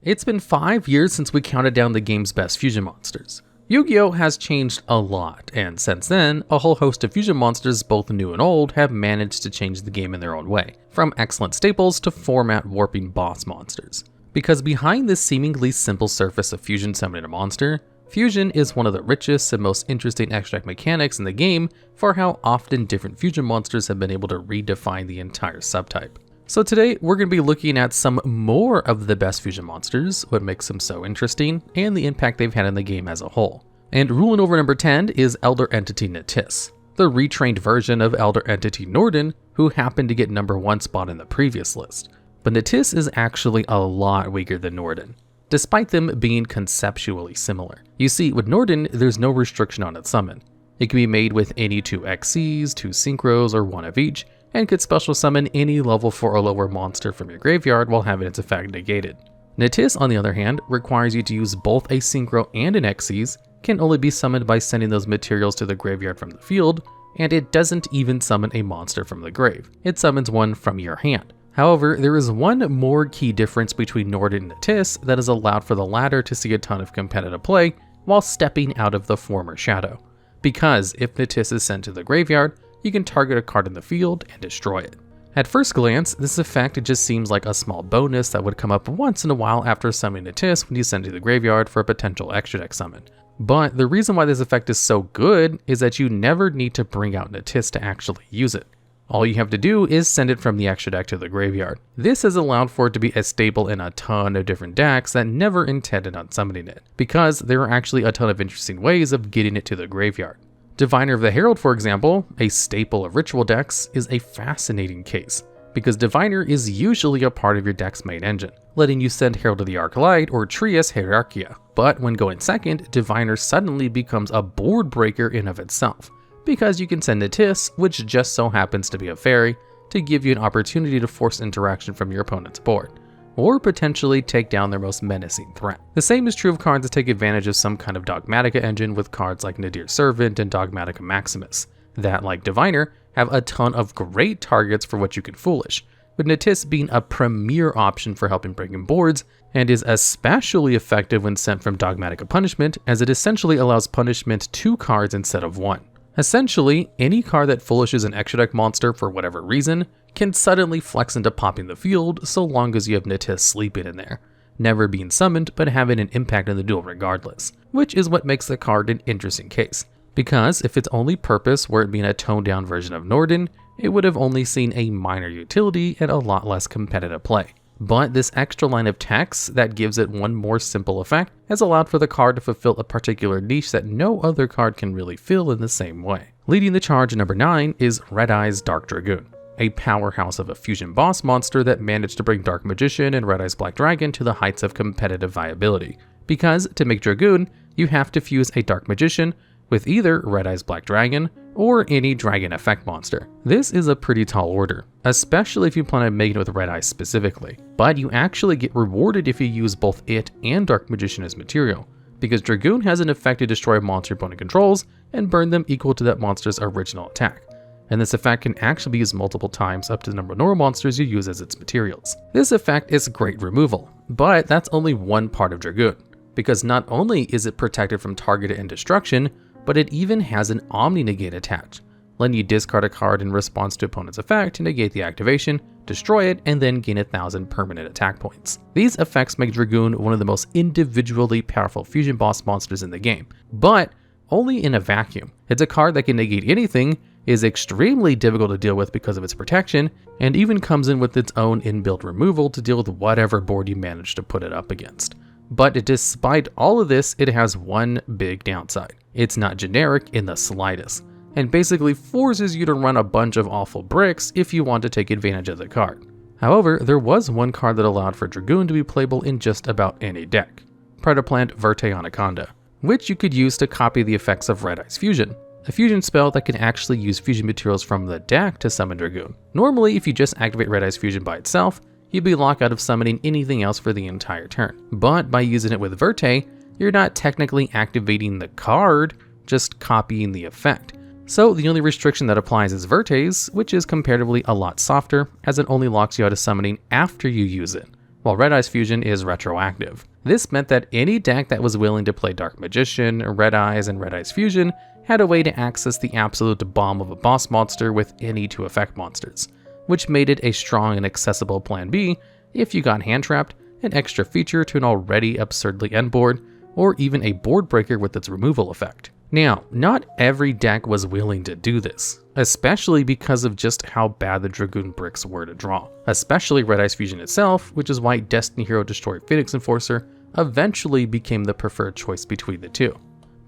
It's been 5 years since we counted down the game's best fusion monsters. Yu-Gi-Oh! Has changed a lot, and since then, a whole host of fusion monsters, both new and old, have managed to change the game in their own way, from excellent staples to format warping boss monsters. Because behind this seemingly simple surface of fusion summoning a monster, fusion is one of the richest and most interesting extract mechanics in the game for how often different fusion monsters have been able to redefine the entire subtype. So today, we're going to be looking at some more of the best fusion monsters, what makes them so interesting, and the impact they've had in the game as a whole. And ruling over number 10 is Elder Entity Natis, the retrained version of Elder Entity Norden, who happened to get number 1 spot in the previous list. But Natis is actually a lot weaker than Norden, despite them being conceptually similar. You see, with Norden, there's no restriction on its summon. It can be made with any 2 XCs, 2 Synchros, or 1 of each, and could special summon any level 4 or lower monster from your graveyard while having its effect negated. Natis, on the other hand, requires you to use both a Synchro and an Xyz, can only be summoned by sending those materials to the graveyard from the field, and it doesn't even summon a monster from the grave. It summons one from your hand. However, there is one more key difference between Norden and Natis that has allowed for the latter to see a ton of competitive play while stepping out of the former shadow. Because if Natis is sent to the graveyard, you can target a card in the field and destroy it. At first glance, this effect just seems like a small bonus that would come up once in a while after summoning Natis when you send to the graveyard for a potential extra deck summon. But the reason why this effect is so good is that you never need to bring out Natis to actually use it. All you have to do is send it from the extra deck to the graveyard. This has allowed for it to be a staple in a ton of different decks that never intended on summoning it, because there are actually a ton of interesting ways of getting it to the graveyard. Diviner of the Herald, for example, a staple of ritual decks, is a fascinating case, because Diviner is usually a part of your deck's main engine, letting you send Herald of the Arclight or Trias Hierarchia. But when going second, Diviner suddenly becomes a board breaker in of itself, because you can send Natis, which just so happens to be a fairy, to give you an opportunity to force interaction from your opponent's board, or potentially take down their most menacing threat. The same is true of cards that take advantage of some kind of Dogmatica engine with cards like Nadir Servant and Dogmatica Maximus, that, like Diviner, have a ton of great targets for what you can foolish, with Natis being a premier option for helping break in boards, and is especially effective when sent from Dogmatica Punishment, as it essentially allows punishment 2 cards instead of 1. Essentially, any card that foolishes an extra deck monster for whatever reason can suddenly flex into popping the field so long as you have Natis sleeping in there, never being summoned but having an impact in the duel regardless, which is what makes the card an interesting case. Because if its only purpose were it being a toned down version of Norden, it would have only seen a minor utility and a lot less competitive play. But this extra line of text that gives it one more simple effect has allowed for the card to fulfill a particular niche that no other card can really fill in the same way. Leading the charge at number 9 is Red Eye's Dark Dragoon, a powerhouse of a fusion boss monster that managed to bring Dark Magician and Red Eye's Black Dragon to the heights of competitive viability. Because to make Dragoon, you have to fuse a Dark Magician with either Red Eye's Black Dragon or any dragon effect monster. This is a pretty tall order, especially if you plan on making it with Red Eye specifically, but you actually get rewarded if you use both it and Dark Magician as material, because Dragoon has an effect to destroy a monster your opponent controls and burn them equal to that monster's original attack, and this effect can actually be used multiple times up to the number of normal monsters you use as its materials. This effect is great removal, but that's only one part of Dragoon, because not only is it protected from targeted and destruction, but it even has an Omni Negate attached, letting you discard a card in response to opponent's effect to negate the activation, destroy it, and then gain 1,000 permanent attack points. These effects make Dragoon one of the most individually powerful fusion boss monsters in the game, but only in a vacuum. It's a card that can negate anything, is extremely difficult to deal with because of its protection, and even comes in with its own inbuilt removal to deal with whatever board you manage to put it up against. But despite all of this, it has one big downside. It's not generic in the slightest, and basically forces you to run a bunch of awful bricks if you want to take advantage of the card. However, there was one card that allowed for Dragoon to be playable in just about any deck, Predaplant Verte Anaconda, which you could use to copy the effects of Red Eye's Fusion, a fusion spell that can actually use fusion materials from the deck to summon Dragoon. Normally, if you just activate Red Eye's Fusion by itself, you'd be locked out of summoning anything else for the entire turn. But by using it with Verte, you're not technically activating the card, just copying the effect. So the only restriction that applies is Verte's, which is comparatively a lot softer, as it only locks you out of summoning after you use it, while Red Eyes Fusion is retroactive. This meant that any deck that was willing to play Dark Magician, Red Eyes, and Red Eyes Fusion had a way to access the absolute bomb of a boss monster with any 2 effect monsters, which made it a strong and accessible plan B if you got hand trapped, an extra feature to an already absurdly end board, or even a board breaker with its removal effect. Now, not every deck was willing to do this, especially because of just how bad the Dragoon bricks were to draw, especially Red Eyes Fusion itself, which is why Destiny Hero Destroy Phoenix Enforcer eventually became the preferred choice between the 2.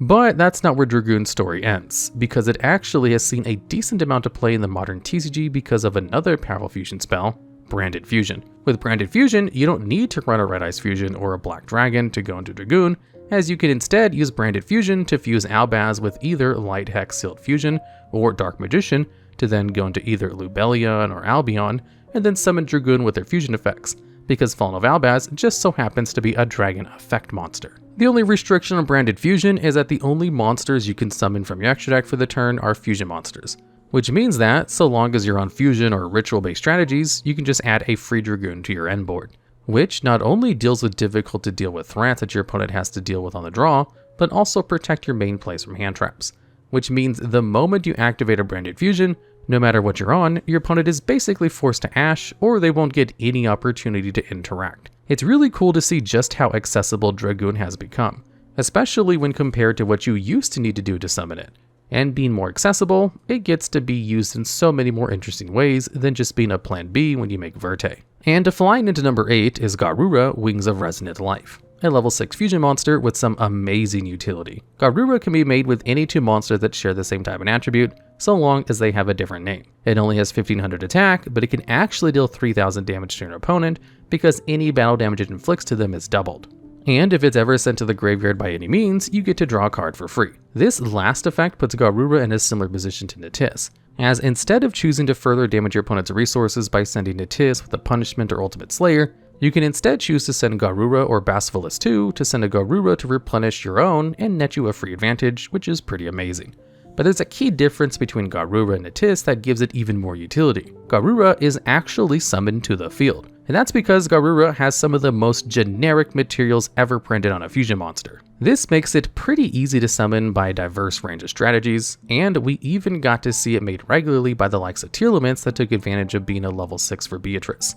But that's not where Dragoon's story ends, because it actually has seen a decent amount of play in the modern TCG because of another powerful fusion spell, Branded Fusion. With Branded Fusion, you don't need to run a Red Eyes Fusion or a Black Dragon to go into Dragoon, as you can instead use Branded Fusion to fuse Albaz with either Light Hex Sealed Fusion or Dark Magician to then go into either Lubellion or Albion, and then summon Dragoon with their fusion effects, because Fallen of Albaz just so happens to be a dragon effect monster. The only restriction on Branded Fusion is that the only monsters you can summon from your extra deck for the turn are fusion monsters, which means that, so long as you're on fusion or ritual-based strategies, you can just add a free Dragoon to your end board, which not only deals with difficult to deal with threats that your opponent has to deal with on the draw, but also protect your main plays from hand traps, which means the moment you activate a Branded Fusion, no matter what you're on, your opponent is basically forced to Ash, or they won't get any opportunity to interact. It's really cool to see just how accessible Dragoon has become, especially when compared to what you used to need to do to summon it. And being more accessible, it gets to be used in so many more interesting ways than just being a plan B when you make Verte. And flying into number 8 is Garura, Wings of Resonant Life, a level 6 fusion monster with some amazing utility. Garura can be made with any 2 monsters that share the same type and attribute, so long as they have a different name. It only has 1500 attack, but it can actually deal 3000 damage to your opponent because any battle damage it inflicts to them is doubled. And if it's ever sent to the graveyard by any means, you get to draw a card for free. This last effect puts Garura in a similar position to Natis, as instead of choosing to further damage your opponent's resources by sending Natis with a punishment or ultimate slayer, you can instead choose to send Garura or Basiliscus 2 to send a Garura to replenish your own and net you a free advantage, which is pretty amazing. But there's a key difference between Garura and Natis that gives it even more utility. Garura is actually summoned to the field, and that's because Garura has some of the most generic materials ever printed on a fusion monster. This makes it pretty easy to summon by a diverse range of strategies, and we even got to see it made regularly by the likes of Tearlaments that took advantage of being a level 6 for Beatrice.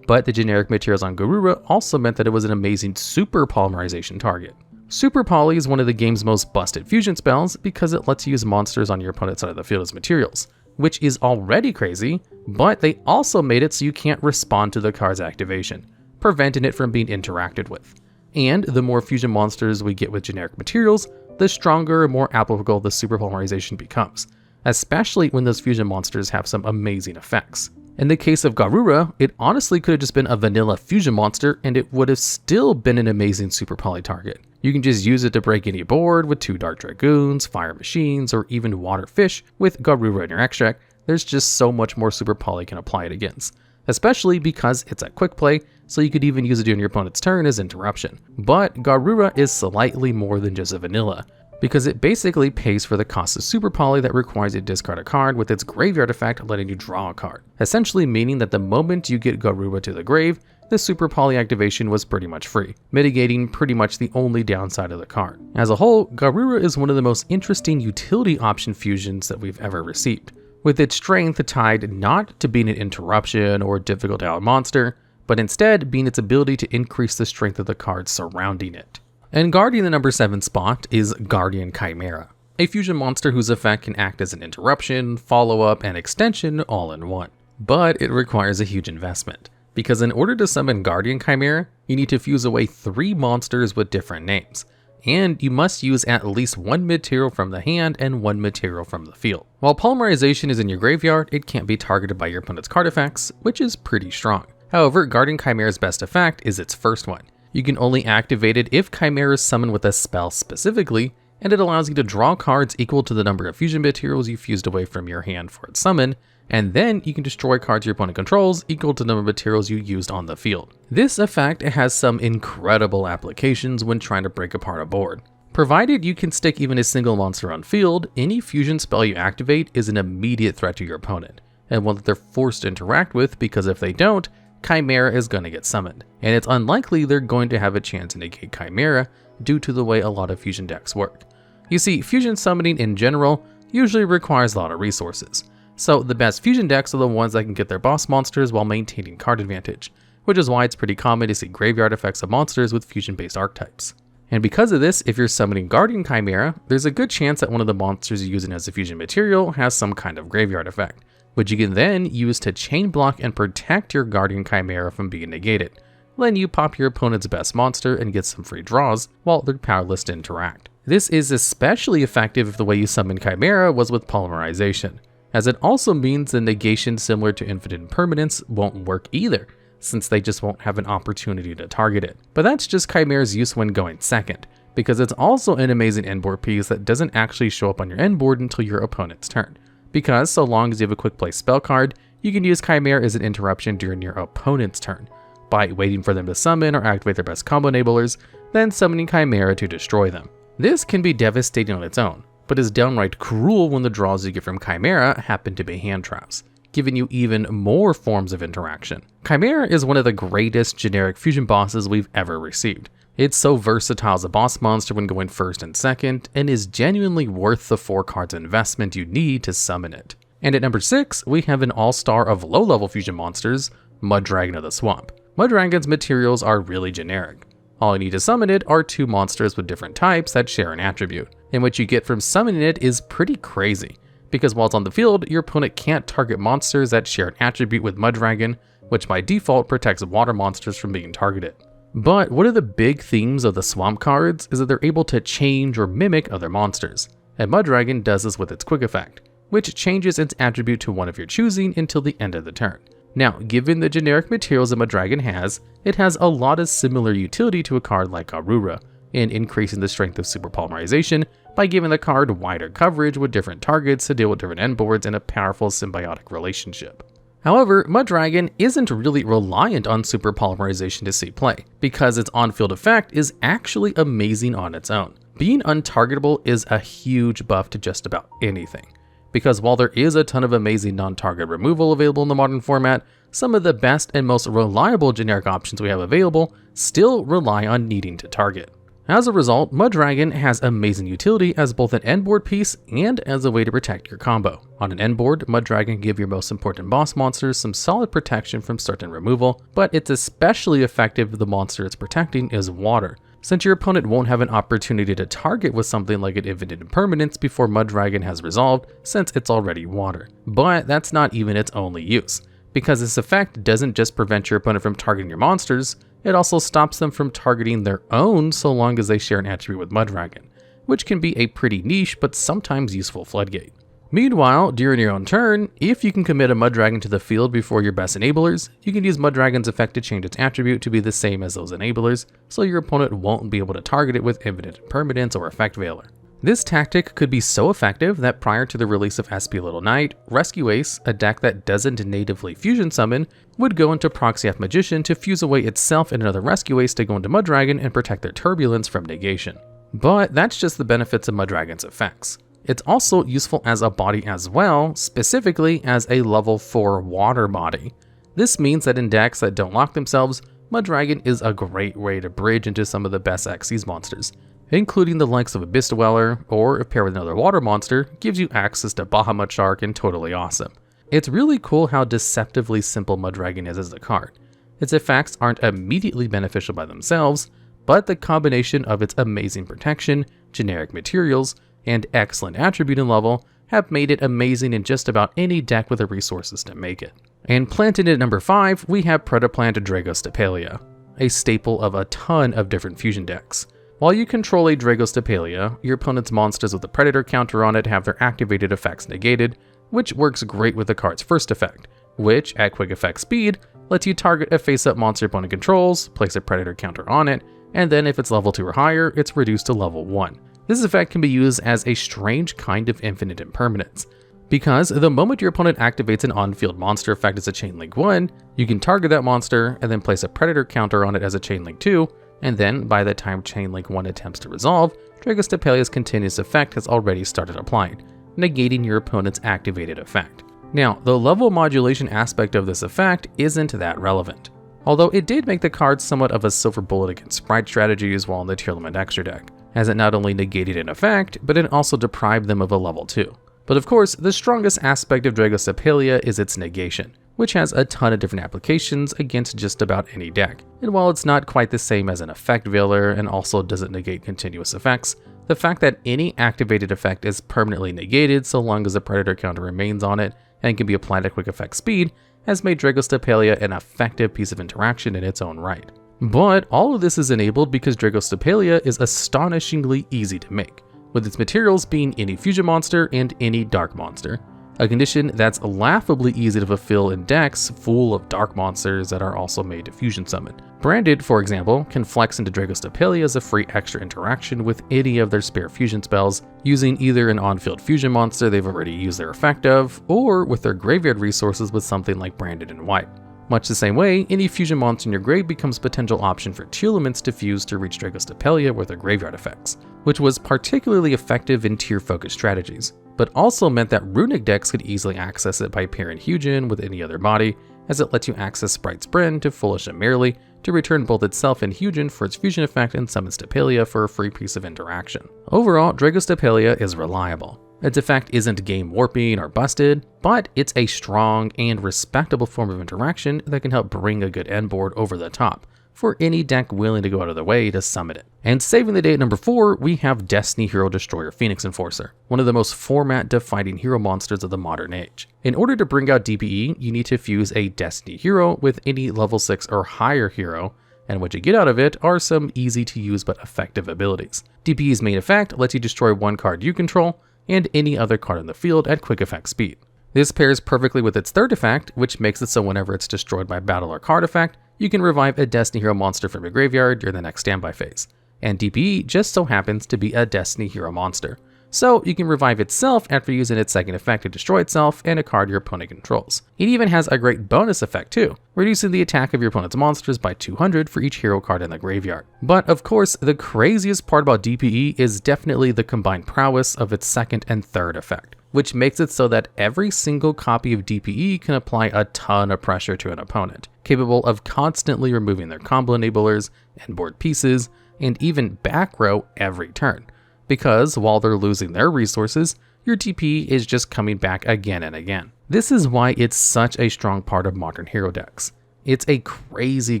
But the generic materials on Garura also meant that it was an amazing super polymerization target. Super Poly is one of the game's most busted fusion spells because it lets you use monsters on your opponent's side of the field as materials, which is already crazy, but they also made it so you can't respond to the card's activation, preventing it from being interacted with. And the more fusion monsters we get with generic materials, the stronger and more applicable the super polymerization becomes, especially when those fusion monsters have some amazing effects. In the case of Garura, it honestly could have just been a vanilla fusion monster and it would have still been an amazing super poly target. You can just use it to break any board with 2 Dark Dragoons, Fire Machines, or even Water Fish with Garura in your extract. There's just so much more super poly you can apply it against, especially because it's a quick play, so you could even use it during your opponent's turn as interruption. But Garura is slightly more than just a vanilla, because it basically pays for the cost of super poly that requires you to discard a card with its graveyard effect letting you draw a card, essentially meaning that the moment you get Garura to the grave, the super poly activation was pretty much free, mitigating pretty much the only downside of the card. As a whole, Garura is one of the most interesting utility option fusions that we've ever received, with its strength tied not to being an interruption or difficult to out monster, but instead being its ability to increase the strength of the cards surrounding it. And guarding the number 7 spot is Guardian Chimera, a fusion monster whose effect can act as an interruption, follow-up, and extension all in one. But it requires a huge investment, because in order to summon Guardian Chimera, you need to fuse away 3 monsters with different names, and you must use at least 1 material from the hand and 1 material from the field. While polymerization is in your graveyard, it can't be targeted by your opponent's card effects, which is pretty strong. However, Guardian Chimera's best effect is its first one. You can only activate it if Chimera is summoned with a spell specifically, and it allows you to draw cards equal to the number of fusion materials you fused away from your hand for its summon, and then you can destroy cards your opponent controls equal to the number of materials you used on the field. This effect has some incredible applications when trying to break apart a board. Provided you can stick even a single monster on field, any fusion spell you activate is an immediate threat to your opponent, and one that they're forced to interact with, because if they don't, Chimera is going to get summoned, and it's unlikely they're going to have a chance to negate Chimera due to the way a lot of fusion decks work. You see, fusion summoning in general usually requires a lot of resources, so the best fusion decks are the ones that can get their boss monsters while maintaining card advantage, which is why it's pretty common to see graveyard effects of monsters with fusion-based archetypes. And because of this, if you're summoning Guardian Chimera, there's a good chance that one of the monsters you're using as a fusion material has some kind of graveyard effect, which you can then use to chain block and protect your Guardian Chimera from being negated. Then you pop your opponent's best monster and get some free draws while they're powerless to interact. This is especially effective if the way you summon Chimera was with polymerization, as it also means the negation similar to infinite impermanence won't work either, since they just won't have an opportunity to target it. But that's just Chimera's use when going second, because it's also an amazing endboard piece that doesn't actually show up on your endboard until your opponent's turn. Because so long as you have a quick play spell card, you can use Chimera as an interruption during your opponent's turn, by waiting for them to summon or activate their best combo enablers, then summoning Chimera to destroy them. This can be devastating on its own, but is downright cruel when the draws you get from Chimera happen to be hand traps, giving you even more forms of interaction. Chimera is one of the greatest generic fusion bosses we've ever received. It's so versatile as a boss monster when going first and second, and is genuinely worth the 4 cards investment you need to summon it. And at number 6, we have an all-star of low-level fusion monsters, Mudragon of the Swamp. Mudragon's materials are really generic. All you need to summon it are 2 monsters with different types that share an attribute, and what you get from summoning it is pretty crazy, because while it's on the field, your opponent can't target monsters that share an attribute with Mudragon, which by default protects water monsters from being targeted. But one of the big themes of the Swamp cards is that they're able to change or mimic other monsters, and Mudragon does this with its quick effect, which changes its attribute to one of your choosing until the end of the turn. Now, given the generic materials that Mudragon has, it has a lot of similar utility to a card like Garura, in increasing the strength of super polymerization by giving the card wider coverage with different targets to deal with different endboards in a powerful symbiotic relationship. However, Mudragon isn't really reliant on super polymerization to see play, because its on-field effect is actually amazing on its own. Being untargetable is a huge buff to just about anything, because while there is a ton of amazing non-target removal available in the modern format, some of the best and most reliable generic options we have available still rely on needing to target. As a result, Mudragon has amazing utility as both an endboard piece and as a way to protect your combo. On an endboard, Mudragon can give your most important boss monsters some solid protection from certain removal, but it's especially effective if the monster it's protecting is water, since your opponent won't have an opportunity to target with something like an infinite impermanence before Mudragon has resolved, since it's already water. But that's not even its only use, because this effect doesn't just prevent your opponent from targeting your monsters, it also stops them from targeting their own so long as they share an attribute with Mudragon, which can be a pretty niche but sometimes useful floodgate. Meanwhile, during your own turn, if you can commit a Mudragon to the field before your best enablers, you can use Mudragon's effect to change its attribute to be the same as those enablers, so your opponent won't be able to target it with infinite impermanence or effect veiler. This tactic could be so effective that prior to the release of SP Little Knight, Rescue Ace, a deck that doesn't natively fusion summon, would go into Proxy F Magician to fuse away itself and another Rescue Ace to go into Mudragon and protect their turbulence from negation. But that's just the benefits of Mudragon's effects. It's also useful as a body as well, specifically as a level 4 water body. This means that in decks that don't lock themselves, Mudragon is a great way to bridge into some of the best Xyz monsters, including the likes of Abyss Dweller, or if paired with another water monster, gives you access to Bahamut Shark and Totally Awesome. It's really cool how deceptively simple Mudragon is as a card. Its effects aren't immediately beneficial by themselves, but the combination of its amazing protection, generic materials, and excellent attribute and level have made it amazing in just about any deck with the resources to make it. And planted at number 5, we have Predaplant Dragostapelia, a staple of a ton of different fusion decks. While you control a Dragostapelia, your opponent's monsters with a Predator counter on it have their activated effects negated, which works great with the card's first effect, which, at quick effect speed, lets you target a face-up monster your opponent controls, place a Predator counter on it, and then if it's level 2 or higher, it's reduced to level 1. This effect can be used as a strange kind of infinite impermanence, because the moment your opponent activates an on-field monster effect as a Chain Link 1, you can target that monster and then place a Predator counter on it as a Chain Link 2, and then by the time Chain Link 1 attempts to resolve, Dragostapelia's continuous effect has already started applying, negating your opponent's activated effect. Now, the level modulation aspect of this effect isn't that relevant. although it did make the card somewhat of a silver bullet against sprite strategies while in the Tearlament extra deck, as it not only negated an effect, but it also deprived them of a level 2. But of course, the strongest aspect of Dragostapelia is its negation, which has a ton of different applications against just about any deck. And while it's not quite the same as an effect veiler and also doesn't negate continuous effects, the fact that any activated effect is permanently negated so long as the predator counter remains on it and can be applied at quick effect speed has made Dragostapelia an effective piece of interaction in its own right. But all of this is enabled because Dragostapelia is astonishingly easy to make, with its materials being any fusion monster and any dark monster, a condition that's laughably easy to fulfill in decks full of dark monsters that are also made to fusion summon. Branded, for example, can flex into Dragostapelia as a free extra interaction with any of their spare fusion spells, using either an on-field fusion monster they've already used their effect of, or with their graveyard resources with something like Branded in white. Much the same way, any fusion monster in your grave becomes a potential option for Tearlaments to fuse to reach Dragostapelia with their graveyard effects, which was particularly effective in tier-focused strategies, but also meant that Runick decks could easily access it by pairing Hugin with any other body, as it lets you access Sprite's Brand to Foolish and Merely to return both itself and Hugin for its fusion effect and summon Stapelia for a free piece of interaction. Overall, Dragostapelia is reliable. Its effect isn't game warping or busted, but it's a strong and respectable form of interaction that can help bring a good end board over the top for any deck willing to go out of their way to summon it. And saving the day at number 4, we have Destiny Hero Destroyer Phoenix Enforcer, one of the most format-defining hero monsters of the modern age. In order to bring out DPE, you need to fuse a Destiny hero with any level 6 or higher hero, and what you get out of it are some easy to use but effective abilities. DPE's main effect lets you destroy one card you control, and any other card in the field at quick effect speed. This pairs perfectly with its third effect, which makes it so whenever it's destroyed by battle or card effect, you can revive a Destiny Hero monster from your graveyard during the next standby phase. And DPE just so happens to be a Destiny Hero monster, so you can revive itself after using its second effect to destroy itself and a card your opponent controls. It even has a great bonus effect too, reducing the attack of your opponent's monsters by 200 for each hero card in the graveyard. But of course, the craziest part about DPE is definitely the combined prowess of its second and third effect, which makes it so that every single copy of DPE can apply a ton of pressure to an opponent, capable of constantly removing their combo enablers and board pieces, and even back row every turn. Because while they're losing their resources, your DPE is just coming back again and again. This is why it's such a strong part of modern hero decks. It's a crazy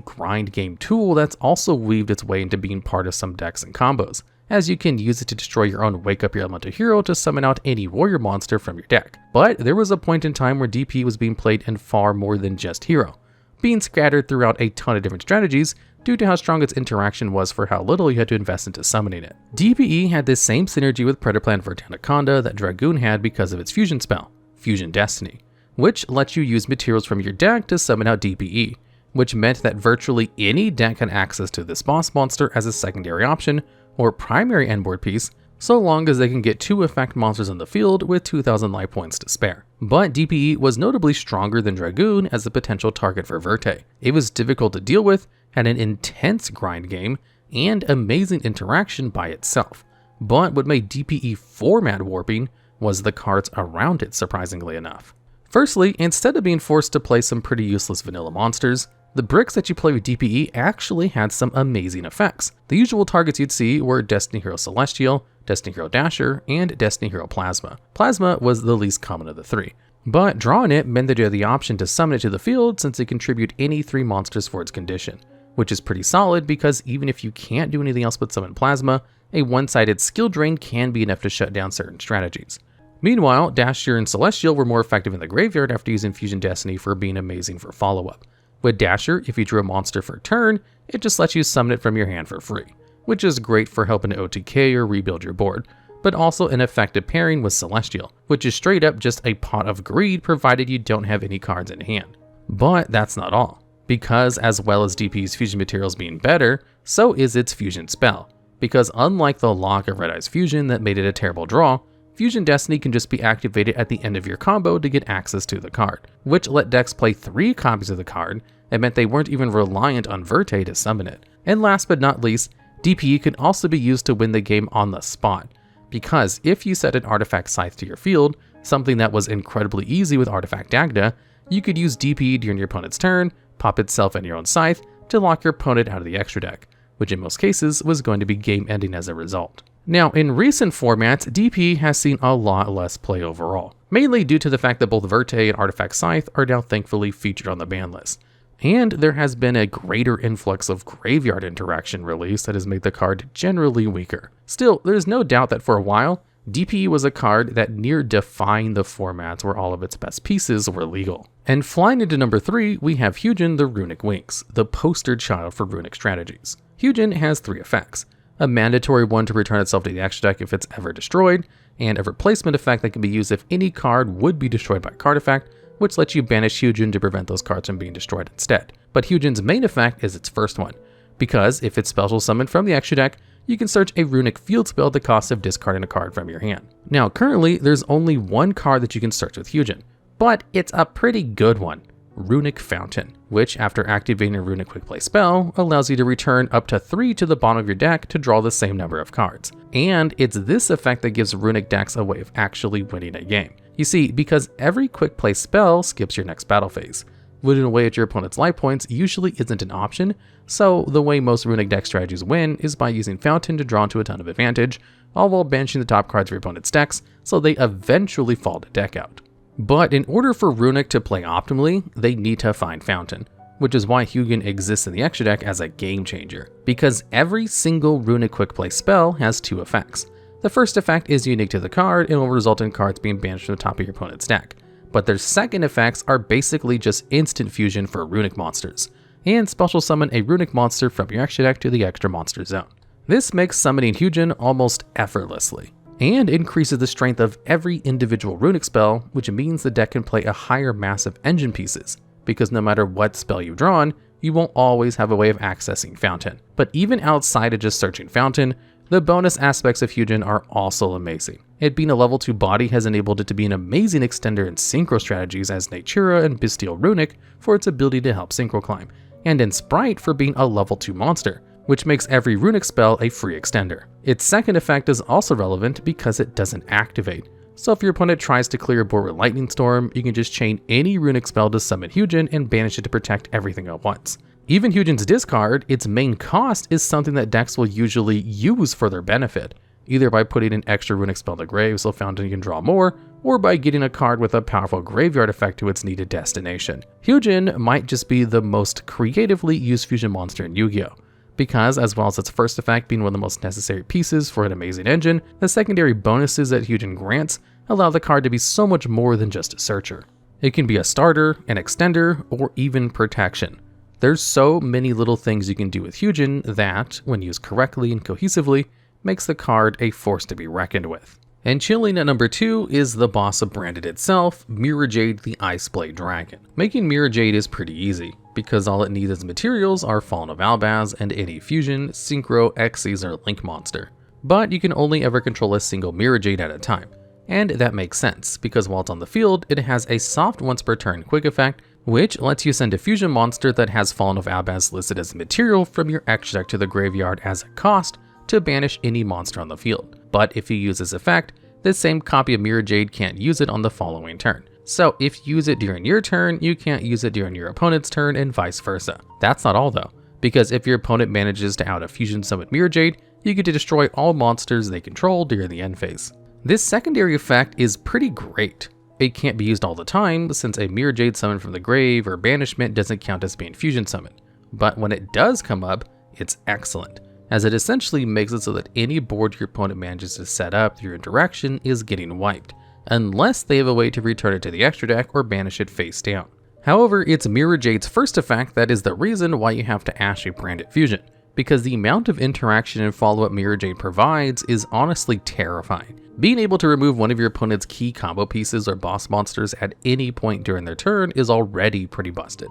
grind game tool that's also weaved its way into being part of some decks and combos, as you can use it to destroy your own Wake Up Your Elemental hero to summon out any warrior monster from your deck. But there was a point in time where DPE was being played in far more than just hero, being scattered throughout a ton of different strategies due to how strong its interaction was for how little you had to invest into summoning it. DPE had this same synergy with Predaplant Dragostapelia that Dragoon had because of its fusion spell, Fusion Destiny, which lets you use materials from your deck to summon out DPE, which meant that virtually any deck had access to this boss monster as a secondary option or primary endboard piece, so long as they can get 2 effect monsters on the field with 2,000 life points to spare. But DPE was notably stronger than Dragoon as a potential target for Verte. It was difficult to deal with, had an intense grind game, and amazing interaction by itself. But what made DPE format warping was the cards around it, surprisingly enough. Firstly, instead of being forced to play some pretty useless vanilla monsters, the bricks that you play with DPE actually had some amazing effects. The usual targets you'd see were Destiny Hero Celestial, Destiny Hero Dasher, and Destiny Hero Plasma. Plasma was the least common of the 3. But drawing it meant that you had the option to summon it to the field since it contribute any 3 monsters for its condition, which is pretty solid because even if you can't do anything else but summon Plasma, a one-sided skill drain can be enough to shut down certain strategies. Meanwhile, Dasher and Celestial were more effective in the graveyard after using Fusion Destiny for being amazing for follow-up. With Dasher, if you drew a monster for a turn, it just lets you summon it from your hand for free, which is great for helping to OTK or rebuild your board, but also an effective pairing with Celestial, which is straight up just a pot of greed provided you don't have any cards in hand. But that's not all, because as well as DP's fusion materials being better, so is its fusion spell, because unlike the lock of Red Eye's fusion that made it a terrible draw, Fusion Destiny can just be activated at the end of your combo to get access to the card, which let decks play 3 copies of the card and meant they weren't even reliant on Verte to summon it. And last but not least, DPE can also be used to win the game on the spot, because if you set an Artifact Scythe to your field, something that was incredibly easy with Artifact Dagda, you could use DPE during your opponent's turn, pop itself in your own scythe to lock your opponent out of the extra deck, which in most cases was going to be game ending as a result. Now, in recent formats, DP has seen a lot less play overall, mainly due to the fact that both Verte and Artifact Scythe are now thankfully featured on the ban list. And there has been a greater influx of graveyard interaction released that has made the card generally weaker. Still, there's no doubt that for a while, DP was a card that near defined the formats where all of its best pieces were legal. And flying into number 3, we have Hugin the Runick Winx, the poster child for Runick strategies. Hugin has 3 effects. A mandatory one to return itself to the extra deck if it's ever destroyed, and a replacement effect that can be used if any card would be destroyed by a card effect, which lets you banish Hugin to prevent those cards from being destroyed instead. But Hugin's main effect is its first one, because if it's special summoned from the extra deck, you can search a Runick field spell at the cost of discarding a card from your hand. Now currently, there's only one card that you can search with Hugin, but it's a pretty good one. Runick Fountain, which after activating a Runick Quick Play spell, allows you to return up to 3 to the bottom of your deck to draw the same number of cards. And it's this effect that gives Runick decks a way of actually winning a game. You see, because every Quick Play spell skips your next battle phase, whittling away at your opponent's life points usually isn't an option, so the way most Runick deck strategies win is by using Fountain to draw into a ton of advantage, all while banishing the top cards of your opponent's decks, so they eventually fall to deck out. But in order for Runick to play optimally, they need to find Fountain, which is why Hugin exists in the extra deck as a game changer, because every single Runick Quick Play spell has 2 effects. The first effect is unique to the card and will result in cards being banished from the top of your opponent's deck, but their second effects are basically just instant fusion for Runick monsters, and special summon a Runick monster from your extra deck to the extra monster zone. This makes summoning Hugin almost effortlessly, and increases the strength of every individual Runick spell, which means the deck can play a higher mass of engine pieces, because no matter what spell you've drawn, you won't always have a way of accessing Fountain. But even outside of just searching Fountain, the bonus aspects of Hugin are also amazing. It being a level 2 body has enabled it to be an amazing extender in synchro strategies as Natura and Bestial Runick for its ability to help synchro climb, and in Sprite for being a level 2 monster, which makes every Runick spell a free extender. Its second effect is also relevant because it doesn't activate. So if your opponent tries to clear a board with Lightning Storm, you can just chain any Runick spell to summon Hugin and banish it to protect everything at once. Even Hugin's discard, its main cost is something that decks will usually use for their benefit, either by putting an extra Runick spell to grave so Fountain can draw more, or by getting a card with a powerful graveyard effect to its needed destination. Hugin might just be the most creatively used fusion monster in Yu-Gi-Oh! Because, as well as its first effect being one of the most necessary pieces for an amazing engine, the secondary bonuses that Hugin grants allow the card to be so much more than just a searcher. It can be a starter, an extender, or even protection. There's so many little things you can do with Hugin that, when used correctly and cohesively, makes the card a force to be reckoned with. And chilling at number 2 is the boss of Branded itself, Mirrorjade the Iceblade Dragon. Making Mirrorjade is pretty easy, because all it needs as materials are Fallen of Albaz and any fusion, synchro, Xyz, or link monster. But you can only ever control a single Mirrorjade at a time, and that makes sense, because while it's on the field, it has a soft once per turn quick effect, which lets you send a fusion monster that has Fallen of Albaz listed as a material from your extra deck to the graveyard as a cost to banish any monster on the field. But if you use this effect, the same copy of Mirrorjade can't use it on the following turn. So if you use it during your turn, you can't use it during your opponent's turn and vice versa. That's not all though, because if your opponent manages to out a fusion summon Mirrorjade, you get to destroy all monsters they control during the end phase. This secondary effect is pretty great. It can't be used all the time since a Mirrorjade summon from the grave or banishment doesn't count as being fusion summoned. But when it does come up, it's excellent, as it essentially makes it so that any board your opponent manages to set up through interaction is getting wiped, unless they have a way to return it to the extra deck or banish it face down. However, it's Mirrorjade's first effect that is the reason why you have to Ashley brand it fusion, because the amount of interaction and follow-up Mirrorjade provides is honestly terrifying. Being able to remove one of your opponent's key combo pieces or boss monsters at any point during their turn is already pretty busted,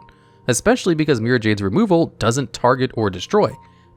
especially because Mirrorjade's removal doesn't target or destroy,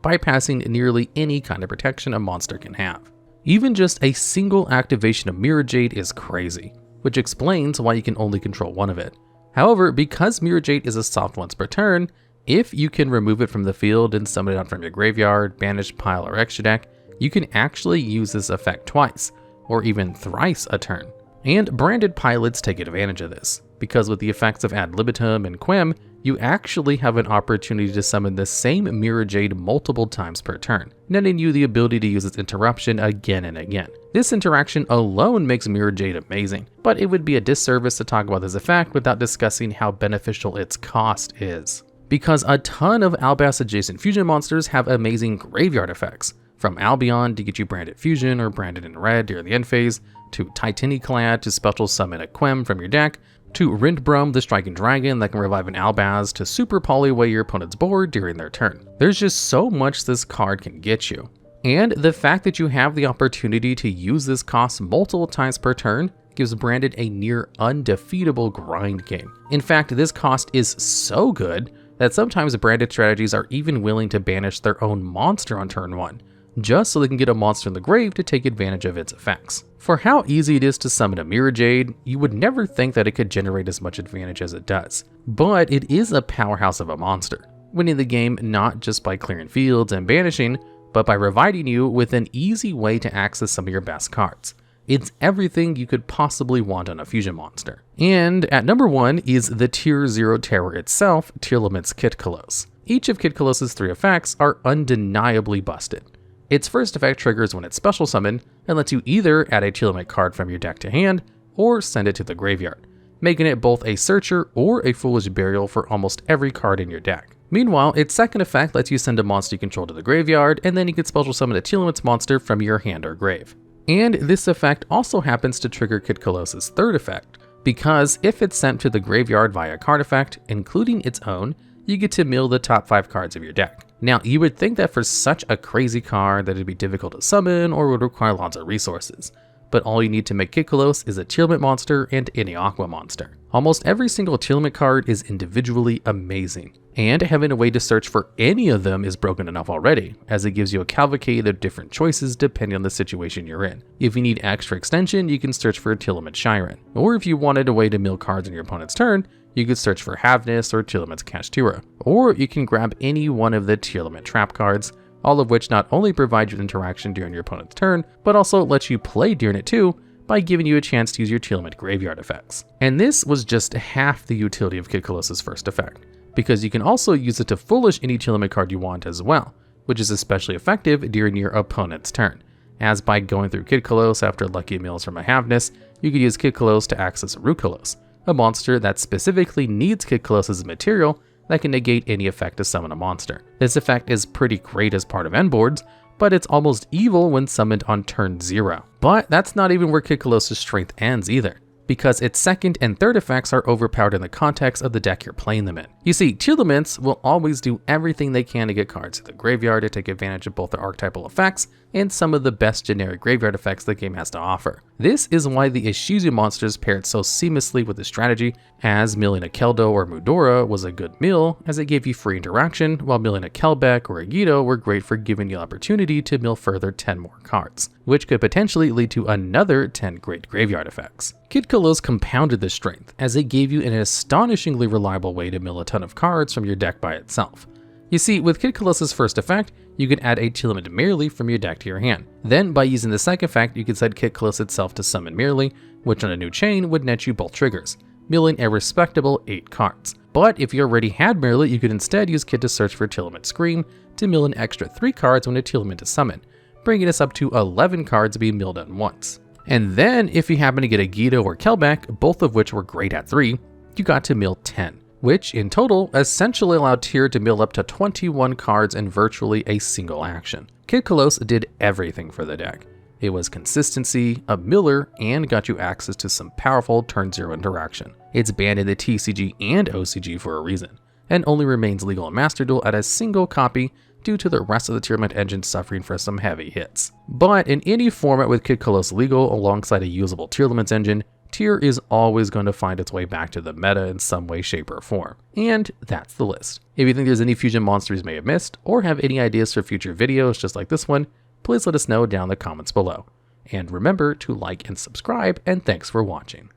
bypassing nearly any kind of protection a monster can have. Even just a single activation of Mirrorjade is crazy, which explains why you can only control one of it. However, because Mirrorjade is a soft once per turn, if you can remove it from the field and summon it out from your graveyard, banish, pile, or extra deck, you can actually use this effect twice, or even thrice a turn. And branded pilots take advantage of this, because with the effects of Ad Libitum and Quem, you actually have an opportunity to summon the same Mirrorjade multiple times per turn, netting you the ability to use its interruption again and again. This interaction alone makes Mirrorjade amazing, but it would be a disservice to talk about this effect without discussing how beneficial its cost is. Because a ton of Albas adjacent fusion monsters have amazing graveyard effects, from Albion to get you branded fusion or branded in red during the end phase, to Titaniclad to special summon a Quem from your deck, to Rindbrum the Striking Dragon that can revive an Albaz to super poly away your opponent's board during their turn. There's just so much this card can get you. And the fact that you have the opportunity to use this cost multiple times per turn gives Branded a near undefeatable grind game. In fact, this cost is so good that sometimes Branded strategies are even willing to banish their own monster on turn 1, just so they can get a monster in the grave to take advantage of its effects. For how easy it is to summon a Mirrorjade, you would never think that it could generate as much advantage as it does. But it is a powerhouse of a monster, winning the game not just by clearing fields and banishing, but by providing you with an easy way to access some of your best cards. It's everything you could possibly want on a fusion monster. And at number 1 is the Tier 0 terror itself, Tearlaments Kitkallos. Each of Kitkallos' 3 effects are undeniably busted. Its first effect triggers when it's special summoned and lets you either add a Tearlament card from your deck to hand or send it to the graveyard, making it both a searcher or a foolish burial for almost every card in your deck. Meanwhile, its second effect lets you send a monster you control to the graveyard, and then you can special summon a Tearlaments monster from your hand or grave. And this effect also happens to trigger Kitkallos' third effect, because if it's sent to the graveyard via a card effect, including its own, you get to mill the top 5 cards of your deck. Now, you would think that for such a crazy card that it'd be difficult to summon or would require lots of resources, but all you need to make Kitkallos is a Tearlament monster and any Aqua monster. Almost every single Tearlament card is individually amazing, and having a way to search for any of them is broken enough already, as it gives you a cavalcade of different choices depending on the situation you're in. If you need extra extension, you can search for a Tearlament Shiren, or if you wanted a way to mill cards in your opponent's turn, you could search for Havness or Tearlaments Kashtira, or you can grab any one of the Tearlament trap cards, all of which not only provide you interaction during your opponent's turn, but also let you play during it too, by giving you a chance to use your Tearlament graveyard effects. And this was just half the utility of Kitkallos' first effect, because you can also use it to foolish any Tearlament card you want as well, which is especially effective during your opponent's turn, as by going through Kitkallos after Lucky Mills from a Havness, you could use Kitkallos to access a Rukalos, a monster that specifically needs Kitkallos' material that can negate any effect to summon a monster. This effect is pretty great as part of end boards, but it's almost evil when summoned on turn 0. But that's not even where Kitkallos' strength ends either, because its second and third effects are overpowered in the context of the deck you're playing them in. You see, Tearlaments will always do everything they can to get cards to the graveyard to take advantage of both their archetypal effects and some of the best generic graveyard effects the game has to offer. This is why the Ishizu monsters paired so seamlessly with the strategy, as milling a Keldo or Mudora was a good mill, as it gave you free interaction, while milling a Kelbeck or a Yugioh were great for giving you the opportunity to mill further 10 more cards, which could potentially lead to another 10 great graveyard effects. Kitkallos compounded this strength, as it gave you an astonishingly reliable way to mill a ton of cards from your deck by itself. You see, with Kitkallos' first effect, you could add a Tearlament merely from your deck to your hand. Then, by using the second effect, you could set Kitkallos itself to summon merely, which on a new chain would net you both triggers, milling a respectable 8 cards. But if you already had merely, you could instead use Kit to search for Tearlament Scream to mill an extra 3 cards when a Tearlament is summoned, bringing us up to 11 cards being milled at once. And then, if you happen to get a Yugioh or Kelbeck, both of which were great at 3, you got to mill 10. Which, in total, essentially allowed Tyr to mill up to 21 cards in virtually a single action. Kitkallos did everything for the deck. It was consistency, a miller, and got you access to some powerful turn 0 interaction. It's banned in the TCG and OCG for a reason, and only remains legal in Master Duel at a single copy due to the rest of the Tearlament engine suffering for some heavy hits. But in any format with Kitkallos legal alongside a usable Tearlaments engine, Tyr is always going to find its way back to the meta in some way, shape, or form. And that's the list. If you think there's any fusion monsters you may have missed, or have any ideas for future videos just like this one, please let us know down in the comments below. And remember to like and subscribe, and thanks for watching.